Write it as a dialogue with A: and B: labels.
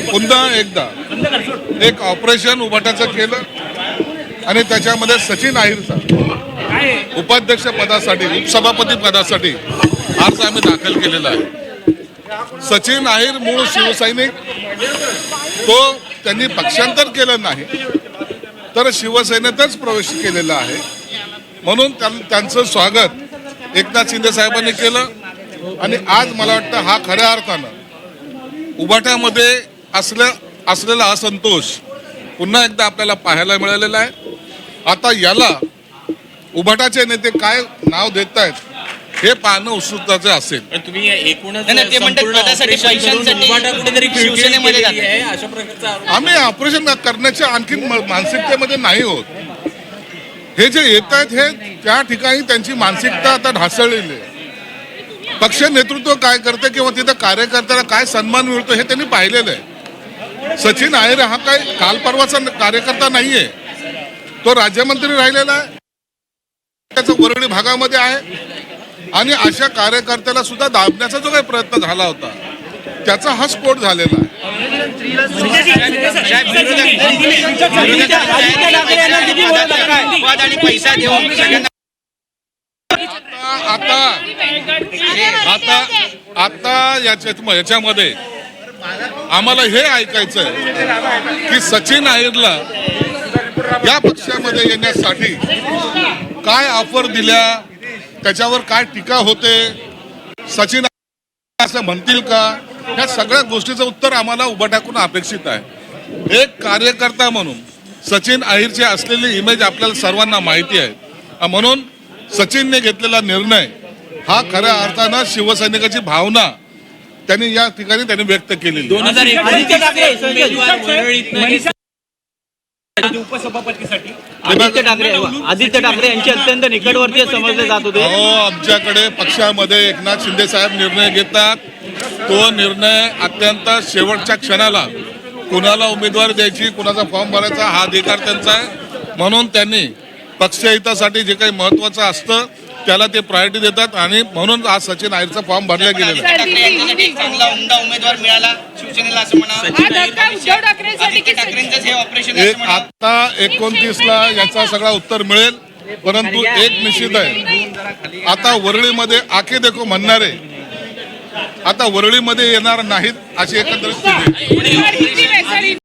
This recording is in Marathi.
A: पुन्हा एकदा एक ऑपरेशन उभाटाचं केलं आणि त्याच्यामध्ये सचिन अहिरचा उपाध्यक्ष पदासाठी उपसभापती पदासाठी अर्ज आम्ही दाखल केलेला आहे। सचिन अहिर मूळ शिवसैनिक, तो त्यांनी पक्षांतर केलं नाही तर शिवसेनेतच प्रवेश केलेला आहे, म्हणून त्यांचं स्वागत एकनाथ शिंदे साहेबांनी केलं। आणि आज मला वाटतं हा खऱ्या अर्थानं उभाट्यामध्ये असलेला असंतोष पुन्हा एकदा आपल्याला पाहायला मिळालेला आहे। आता याला उभाटाचे नेते काय नाव देत आहेत हे पाहणं उत्सुकताचे असेल।
B: तुम्ही एकूणच
A: आम्ही ऑपरेशन करण्याच्या आणखी मानसिकतेमध्ये नाही होत। हे जे येत आहेत हे त्या ठिकाणी त्यांची मानसिकता आता ढासळलेली आहे। पक्ष नेतृत्व काय करते किंवा तिथं कार्यकर्त्याला काय सन्मान मिळतो हे त्यांनी पाहिलेलं आहे। सचिन अहिर हा काय काल परवाचा कार्यकर्ता नाहीये, तो राज्यमंत्री राहिलेला आहे, त्याचा वरळी भागामध्ये आहे आणि अशा कार्यकर्त्याला सुद्धा दाबण्याचा जो काही प्रयत्न झाला होता त्याचा हा स्फोट झालेला आहे। आता याच्यामध्ये आम्हाला हे ऐकायचं आहे की सचिन अहिरला या पक्षामध्ये येण्यासाठी काय ऑफर दिल्या, त्याच्यावर काय टीका होते, सचिन असं म्हणतील का, या सगळ्या गोष्टीचं उत्तर आम्हाला उभाट्याकडून अपेक्षित आहे। एक कार्यकर्ता म्हणून सचिन अहिरची असलेली इमेज आपल्याला सर्वांना माहिती आहे, म्हणून सचिनने घेतलेला निर्णय हा खऱ्या अर्थानं शिवसैनिकाची भावना त्यांनी या ठिकाणी व्यक्त केलेली।
C: उपसभापतीसाठी आदित्य ठाकरे यांचे अत्यंत निकटवर्तीय समजले जात होते।
A: हो, आमच्याकडे पक्षामध्ये एकनाथ शिंदे साहेब निर्णय घेतात, तो निर्णय अत्यंत शेवटच्या क्षणाला कुणाला उमेदवार द्यायची, कुणाचा फॉर्म भरायचा हा अधिकार त्यांचा आहे, म्हणून त्यांनी पक्षहितासाठी जे काही महत्वाचं असतं त्याला ते प्रायोरिटी देतात आणि म्हणून आज सचिन अहिरचा फॉर्म भरला गेलेला आहे। आता 29ला याचा सगळा उत्तर मिळेल, परंतु एक निश्चित आहे, आता वरळीमध्ये आके देखो म्हणणारे आता वरळीमध्ये येणार नाहीत अशी एकंदरीत स्थिती।